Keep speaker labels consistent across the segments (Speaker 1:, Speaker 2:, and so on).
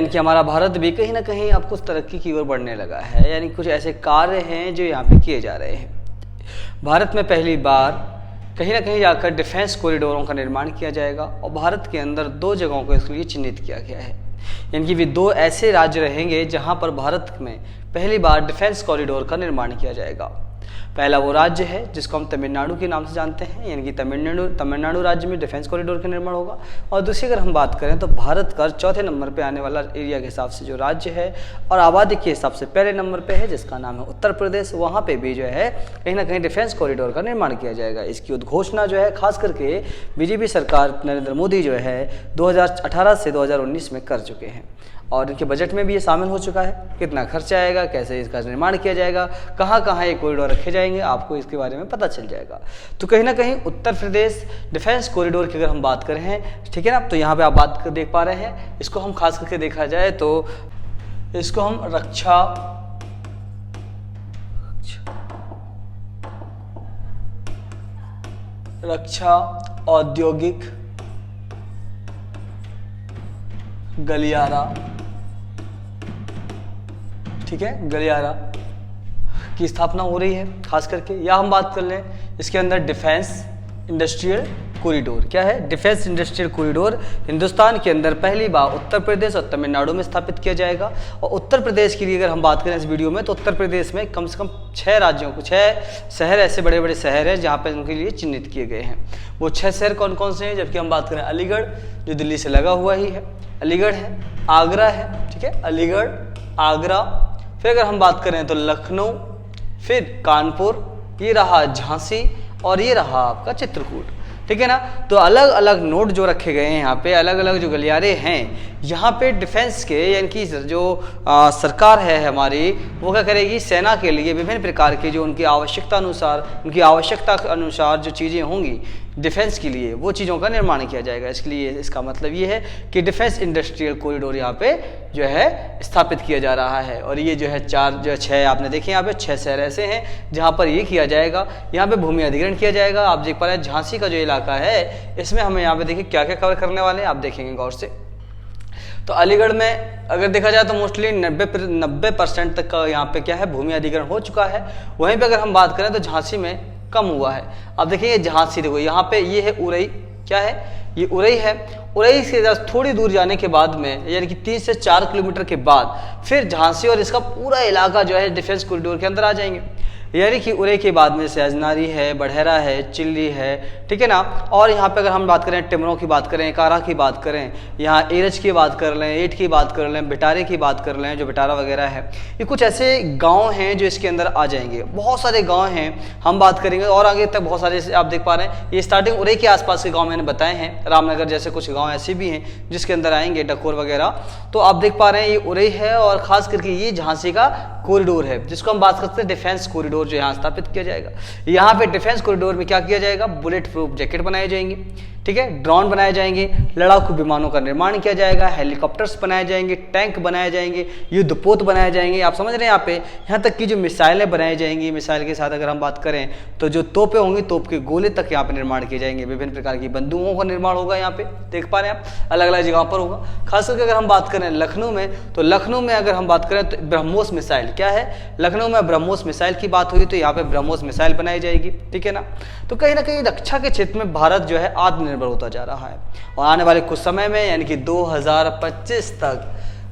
Speaker 1: यानी कि हमारा भारत भी कहीं ना कहीं अब कुछ तरक्की की ओर बढ़ने लगा है, यानी कुछ ऐसे कार्य हैं जो यहाँ पे किए जा रहे हैं। भारत में पहली बार कहीं ना कहीं जाकर डिफेंस कॉरिडोरों का निर्माण किया जाएगा और भारत के अंदर 2 जगहों को इसके लिए चिन्हित किया गया है। यानी कि वे 2 ऐसे राज्य रहेंगे जहाँ पर भारत में पहली बार डिफेंस कॉरिडोर का निर्माण किया जाएगा। पहला वो राज्य है जिसको हम तमिलनाडु के नाम से जानते हैं, यानी कि तमिलनाडु राज्य में डिफेंस कॉरिडोर का निर्माण होगा। और दूसरी अगर हम बात करें तो भारत का चौथे नंबर पे आने वाला एरिया के हिसाब से जो राज्य है और आबादी के हिसाब से पहले नंबर पे है, जिसका नाम है उत्तर प्रदेश। वहाँ पे भी जो है कहीं ना कहीं डिफेंस कॉरिडोर का निर्माण किया जाएगा। इसकी उद्घोषणा जो है खास करके बीजेपी सरकार नरेंद्र मोदी जो है 2018 से 2019 में कर चुके हैं और इनके बजट में भी ये शामिल हो चुका है। कितना खर्चा आएगा, कैसे इसका निर्माण किया जाएगा, कहाँ कहाँ ये कॉरिडोर रखे जाएंगे, आपको इसके बारे में पता चल जाएगा। तो कहीं ना कहीं उत्तर प्रदेश डिफेंस कॉरिडोर की अगर हम बात करें, ठीक है ना, तो यहाँ पे आप बात देख पा रहे हैं। इसको हम खास करके देखा जाए तो इसको हम रक्षा औद्योगिक गलियारा, ठीक है, गलियारा की स्थापना हो रही है खास करके। या हम बात कर लें इसके अंदर डिफेंस इंडस्ट्रियल कॉरिडोर। क्या है? डिफेंस इंडस्ट्रियल कॉरिडोर हिंदुस्तान के अंदर पहली बार उत्तर प्रदेश और तमिलनाडु में स्थापित किया जाएगा। और उत्तर प्रदेश के लिए अगर हम बात करें इस वीडियो में, तो उत्तर प्रदेश में कम से कम 6 राज्यों को 6 शहर ऐसे बड़े बड़े शहर हैं जहाँ पर उनके लिए चिन्हित किए गए हैं। वो 6 शहर कौन कौन से हैं? जबकि हम बात करें अलीगढ़, जो दिल्ली से लगा हुआ ही है, अलीगढ़ है, आगरा है, ठीक है, अलीगढ़, आगरा, फिर अगर हम बात करें तो लखनऊ, फिर कानपुर, ये रहा झांसी और ये रहा आपका चित्रकूट, ठीक है ना। तो अलग अलग नोड जो रखे गए हैं यहाँ पे, अलग अलग जो गलियारे हैं यहाँ पे डिफेंस के, यानी कि जो सरकार है हमारी, वो क्या करेगी, सेना के लिए विभिन्न प्रकार के जो उनकी आवश्यकता अनुसार जो चीज़ें होंगी डिफेंस के लिए, वो चीज़ों का निर्माण किया जाएगा। इसके लिए इसका मतलब ये है कि डिफेंस इंडस्ट्रियल कॉरिडोर यहाँ पे जो है स्थापित किया जा रहा है। और ये जो है 6 आपने देखे यहाँ पे 6 शहर ऐसे हैं जहाँ पर ये किया जाएगा। यहाँ पे भूमि अधिग्रहण किया जाएगा। आप देख पा रहे हैं झांसी का जो इलाका है, इसमें हमें यहाँ पे देखिए क्या क्या कवर करने वाले हैं, आप देखेंगे गौर से। तो अलीगढ़ में अगर देखा जाए तो मोस्टली 90% तक का यहाँ पे क्या है, भूमि अधिग्रहण हो चुका है। वहीं पे अगर हम बात करें तो झांसी में कम हुआ है। अब देखिए झांसी, देखो यहाँ पे ये है उरई, क्या है, ये उरई है। उरई से थोड़ी दूर जाने के बाद में, यानी कि 3 से 4 किलोमीटर के बाद फिर झांसी और इसका पूरा इलाका जो है डिफेंस कॉरिडोर के अंदर आ जाएंगे। यानी कि उरई के बाद में सहजनारी है, बढ़ेरा है, चिल्ली है, ठीक है ना। और यहाँ पे अगर हम बात करें टिमरों की बात करें, कारा की बात करें, यहाँ एरज की बात कर लें, एट की बात कर लें, बिटारे की बात कर लें, जो बिटारा वगैरह है, ये कुछ ऐसे गांव हैं जो इसके अंदर आ जाएंगे। बहुत सारे गांव हैं, हम बात करेंगे और आगे तक बहुत सारे आप देख पा रहे हैं। ये स्टार्टिंग उरई के आसपास के गाँव मैंने बताए हैं, रामनगर जैसे कुछ गाँव ऐसे भी हैं जिसके अंदर आएंगे, डकोर वगैरह। तो आप देख पा रहे हैं ये उरई है और खास करके ये झांसी का कॉरिडोर है, जिसको हम बात करते हैं डिफेंस कॉरिडोर जो यहाँ स्थापित किया जाएगा। यहाँ पे डिफेंस कॉरिडोर में क्या किया जाएगा, बुलेट प्रूफ जैकेट बनाए जाएंगे, ठीक है, ड्रोन बनाए जाएंगे, लड़ाकू विमानों का निर्माण किया जाएगा, हेलीकॉप्टर्स बनाए जाएंगे, टैंक बनाए जाएंगे, युद्धपोत बनाए जाएंगे। आप समझ रहे हैं यहाँ पे, यहाँ तक की जो मिसाइलें बनाई जाएंगी, मिसाइल के साथ अगर हम बात करें तो जो तोपें होंगी, तोप के गोले तक यहाँ पे निर्माण किए जाएंगे। विभिन्न प्रकार की बंदूकों का निर्माण होगा, यहाँ पे देख पा रहे हैं आप, अलग अलग जगह पर होगा। खास करके अगर हम बात करें लखनऊ में, तो लखनऊ में अगर हम बात करें तो ब्रह्मोस मिसाइल, क्या है, लखनऊ में ब्रह्मोस मिसाइल की बात हुई तो यहाँ पे ब्रह्मोस मिसाइल बनाई जाएगी, ठीक है ना। तो कहीं ना कहीं रक्षा के क्षेत्र में भारत जो है आत्मनिर्भर होता जा रहा है और आने वाले कुछ समय में, यानी कि 2025 तक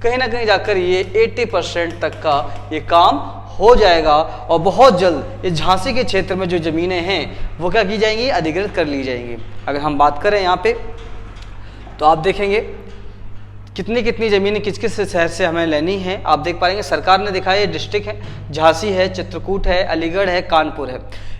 Speaker 1: कहीं ना कहीं जाकर ये 80% तक का ये काम हो जाएगा। और बहुत जल्द इस झांसी के क्षेत्र में जो ज़मीनें हैं वो क्या की जाएंगी, अधिग्रहित कर ली जाएंगी। अगर हम बात करें यहाँ पे तो आप देखेंगे कितनी कितनी ज़मीनें किस किस शहर से हमें लेनी है। आप देख पाएंगे सरकार ने दिखाया, ये डिस्ट्रिक्ट है, झांसी है, चित्रकूट है, अलीगढ़ है, कानपुर है।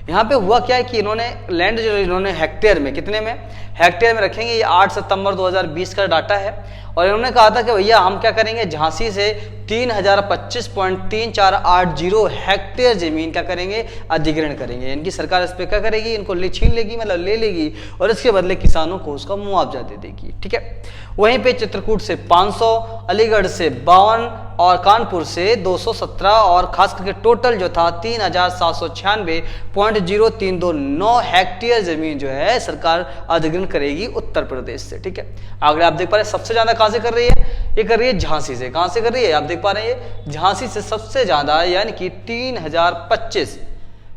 Speaker 1: यहाँ पे हुआ क्या है कि इन्होंने लैंड जो इन्होंने हेक्टेयर में, कितने में, हेक्टेयर में रखेंगे। ये 8 सितंबर 2020 का डाटा है और इन्होंने कहा था कि भैया हम क्या करेंगे, झांसी से 3025.3480 हेक्टेयर जमीन क्या करेंगे, अधिग्रहण करेंगे। यानी कि सरकार इस पर क्या करेगी, इनको छीन लेगी, मतलब ले लेगी और इसके बदले किसानों को उसका मुआवजा दे देगी, ठीक है। वहीं पे चित्रकूट से 500, अलीगढ़ से 52, और कानपुर से 217 और खास करके टोटल जो था 3796.0329 हेक्टेयर जमीन जो है सरकार अधिग्रहण करेगी उत्तर प्रदेश से। ठीक है, आगे आप देख पा रहे हैं सबसे ज्यादा कहां से कर रही है, ये कर रही है झांसी से। कहां से कर रही है आप देख पा रहे हैं, ये झांसी से सबसे ज्यादा यानी कि 3025,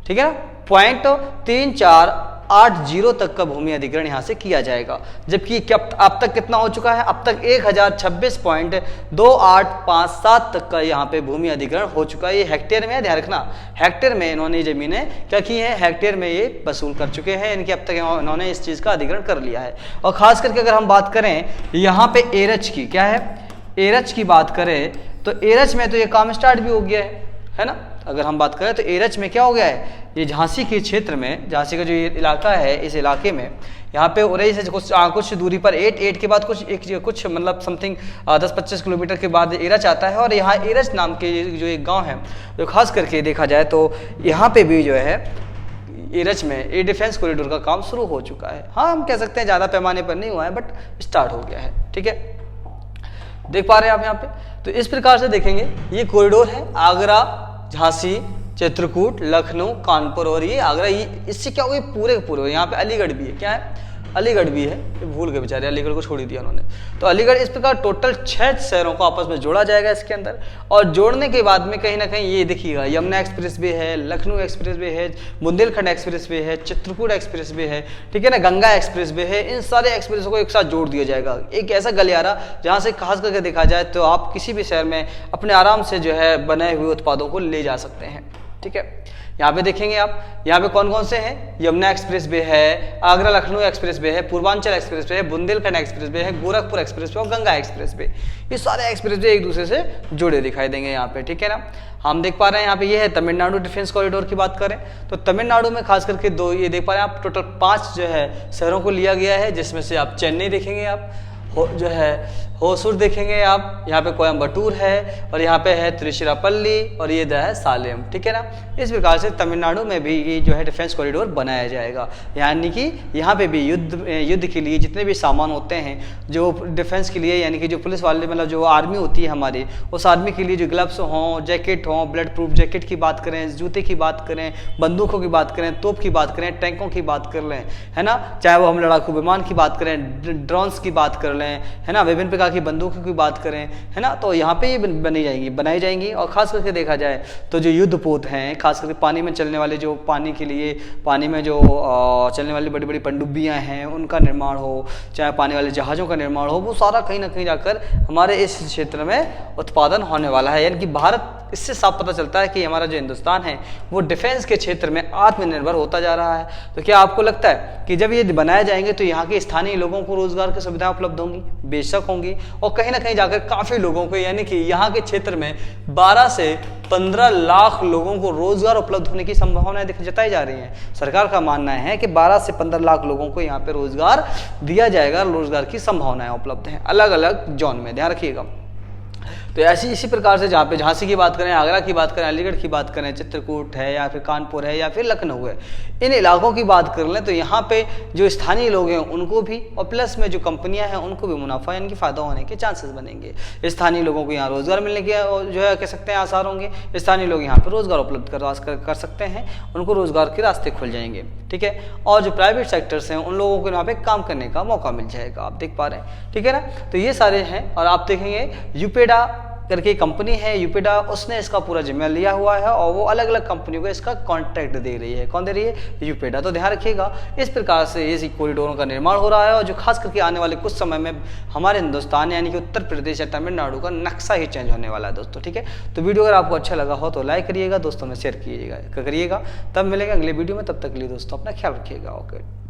Speaker 1: ठीक है ना, 0.3480 तक का भूमि अधिग्रहण यहां से किया जाएगा। जबकि अब तक कितना हो चुका है, अब तक 1026.2857 तक का यहाँ पे भूमि अधिग्रहण हो चुका है। ये हेक्टेयर में है, ध्यान रखना, हेक्टेयर में इन्होंने जमीनें क्या की है, हेक्टेयर में ये वसूल कर चुके हैं, इनकी अब तक इन्होंने इस चीज का अधिग्रहण कर लिया है। और खास करके अगर हम बात करें यहाँ पे एरच की, क्या है, एरच की बात करें तो एरच में तो ये काम स्टार्ट भी हो गया है ना। अगर हम बात करें तो एरच में क्या हो गया है, ये झांसी के क्षेत्र में, झांसी का जो ये इलाका है, इस इलाके में यहाँ पे उरई से कुछ दूरी पर 8 के बाद कुछ मतलब समथिंग 10-25 किलोमीटर के बाद एरच आता है। और यहाँ एरच नाम के जो एक गांव है, जो खास करके देखा जाए तो यहाँ पे भी जो है एरच में एयर डिफेंस कॉरिडोर का काम शुरू हो चुका है। हाँ, हम कह सकते हैं ज़्यादा पैमाने पर नहीं हुआ है, बट स्टार्ट हो गया है। ठीक है, देख पा रहे हैं आप यहाँ पे। तो इस प्रकार से देखेंगे ये कॉरिडोर है आगरा, झांसी, चित्रकूट, लखनऊ, कानपुर और ये आगरा। ये इससे क्या हुआ, पूरे के पूरे। यहाँ पे अलीगढ़ भी है, क्या है, अलीगढ़ भी है, भूल गए बेचारे, अलीगढ़ को छोड़ ही दिया उन्होंने। तो अलीगढ़ इस प्रकार टोटल 6 शहरों को आपस में जोड़ा जाएगा इसके अंदर। और जोड़ने के बाद में कहीं ना कहीं ये देखिएगा, यमुना एक्सप्रेस वे है, लखनऊ एक्सप्रेस वे है, बुंदेलखंड एक्सप्रेस वे है, चित्रकूट एक्सप्रेस वे है, ठीक है ना, गंगा एक्सप्रेस वे है। इन सारे एक्सप्रेस को एक साथ जोड़ दिया जाएगा, एक ऐसा गलियारा जहाँ से खास करके देखा जाए तो आप किसी भी शहर में अपने आराम से जो है बनाए हुए उत्पादों को ले जा सकते हैं। ठीक है, यहाँ पे देखेंगे आप, यहाँ पे कौन कौन से हैं, यमुना एक्सप्रेस वे है, आगरा लखनऊ एक्सप्रेस वे है, पूर्वांचल एक्सप्रेस वे है, बुंदेलखंड एक्सप्रेस वे है, गोरखपुर एक्सप्रेस वे और गंगा एक्सप्रेस वे। ये सारे एक्सप्रेस वे एक दूसरे से जुड़े दिखाई देंगे यहाँ पे। ठीक है ना, हम देख पा रहे हैं यहाँ पे ये है तमिलनाडु डिफेंस कॉरिडोर की बात करें तो तमिलनाडु में खास करके 2, ये देख पा रहे हैं आप, टोटल 5 जो है शहरों को लिया गया है, जिसमें से आप चेन्नई देखेंगे, आप जो है होसूर देखेंगे आप, यहाँ पे कोयम्बटूर है और यहाँ पे है त्रिचिरापल्ली और ये है सालेम। ठीक है ना, इस प्रकार से तमिलनाडु में भी ये जो है डिफेंस कॉरिडोर बनाया जाएगा। यानी कि यहाँ पे भी युद्ध के लिए जितने भी सामान होते हैं जो डिफेंस के लिए, यानी कि जो पुलिस वाले मतलब जो आर्मी होती है हमारी, उस आर्मी के लिए जो ग्लव्स हों, जैकेट हों, ब्लड प्रूफ जैकेट की बात करें, जूते की बात करें, बंदूकों की बात करें, तोप की बात करें, टैंकों की बात कर लें, है ना, चाहे वो हम लड़ाकू विमान की बात करें, ड्रोन्स की बात कर लें, है ना, विभिन्न प्रकार की बंदूकों की बात करें, है ना, तो यहाँ पे ये बनाई जाएंगी। और खास करके देखा जाए तो जो युद्धपोत हैं, खास करके पानी में चलने वाले, जो पानी के लिए पानी में जो चलने वाली बड़ी बड़ी पनडुब्बियाँ हैं, उनका निर्माण हो, चाहे पानी वाले जहाज़ों का निर्माण हो, वो सारा कहीं ना कहीं जाकर हमारे इस क्षेत्र में उत्पादन होने वाला है। यानी कि भारत, इससे साफ पता चलता है कि हमारा जो हिंदुस्तान है वो डिफेंस के क्षेत्र में आत्मनिर्भर होता जा रहा है। तो क्या आपको लगता है कि जब ये बनाए जाएंगे तो यहाँ के स्थानीय लोगों को रोजगार की सुविधाएं उपलब्ध होंगी? बेशक होंगी, और कहीं ना कहीं जाकर काफी लोगों को, यानी कि यहाँ के क्षेत्र में 12 से 15 लाख लोगों को रोजगार उपलब्ध होने की संभावनाएं जताई जा रही हैं। सरकार का मानना है कि 12 से 15 लाख लोगों को यहाँ पे रोजगार दिया जाएगा, रोजगार की संभावनाएं उपलब्ध हैं अलग अलग जोन में, ध्यान रखिएगा। तो ऐसी इसी प्रकार से जहाँ पे झांसी की बात करें, आगरा की बात करें, अलीगढ़ की बात करें, चित्रकूट है या फिर कानपुर है या फिर लखनऊ है, इन इलाकों की बात कर लें तो यहाँ पे जो स्थानीय लोग हैं उनको भी, और प्लस में जो कंपनियां हैं उनको भी मुनाफा यानी कि फ़ायदा होने के चांसेस बनेंगे। स्थानीय लोगों को यहाँ रोजगार मिलने के जो है कह सकते हैं आसार होंगे, स्थानीय लोग यहाँ पर रोजगार उपलब्ध कर सकते हैं, उनको रोजगार के रास्ते खुल जाएंगे। ठीक है, और जो प्राइवेट सेक्टर्स हैं उन लोगों को यहाँ पे काम करने का मौका मिल जाएगा, आप देख पा रहे हैं। ठीक है ना, तो ये सारे हैं। और आप देखेंगे यूपेडा करके कंपनी है, यूपेडा, उसने इसका पूरा जिम्मा लिया हुआ है और वो अलग अलग कंपनियों को इसका कॉन्ट्रैक्ट दे रही है। कौन दे रही है? यूपेडा। तो ध्यान रखिएगा, इस प्रकार से ये कॉरिडोरों का निर्माण हो रहा है और जो खास करके आने वाले कुछ समय में हमारे हिंदुस्तान यानी कि उत्तर प्रदेश या तमिलनाडु का नक्शा ही चेंज होने वाला है दोस्तों। ठीक है, तो वीडियो अगर आपको अच्छा लगा हो तो लाइक करिएगा, दोस्तों में शेयर करिएगा। तब मिलेंगे अगले वीडियो में, तब तक के लिए दोस्तों अपना ख्याल रखिएगा। ओके।